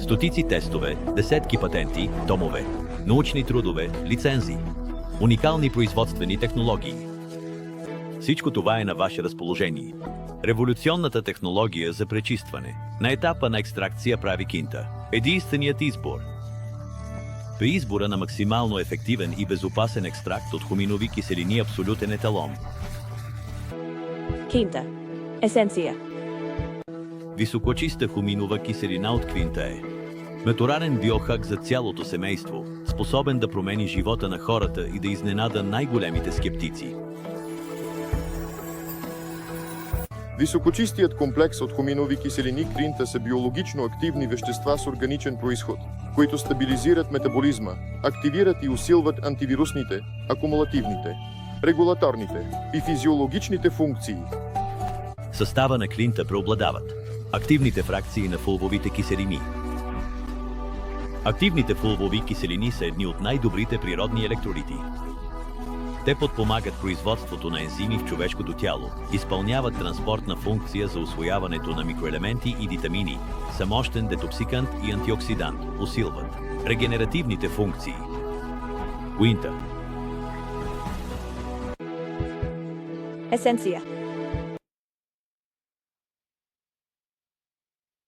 Стотици тестове, десетки патенти, томове, научни трудове, лицензии, уникални производствени технологии. Всичко това е на ваше разположение. Революционната технология за пречистване на етапа на екстракция прави кинта единственият избор. При избора на максимално ефективен и безопасен екстракт от хуминови киселини абсолютен еталон. Кинта. Есенция. Високочиста хуминова киселина от Квинта е натурален биохак за цялото семейство, способен да промени живота на хората и да изненада най-големите скептици. Високочистият комплекс от хуминови киселини Квинта са биологично активни вещества с органичен происход, които стабилизират метаболизма, активират и усилват антивирусните, акумулативните, регулаторните и физиологичните функции. В състава на Квинта преобладават активните фракции на фулвовите киселини. Активните фулвови киселини са едни от най-добрите природни електролити. Те подпомагат производството на ензими в човешкото тяло, изпълняват транспортна функция за усвояването на микроелементи и витамини, са мощен детоксикант и антиоксидант, усилват регенеративните функции. Есенция.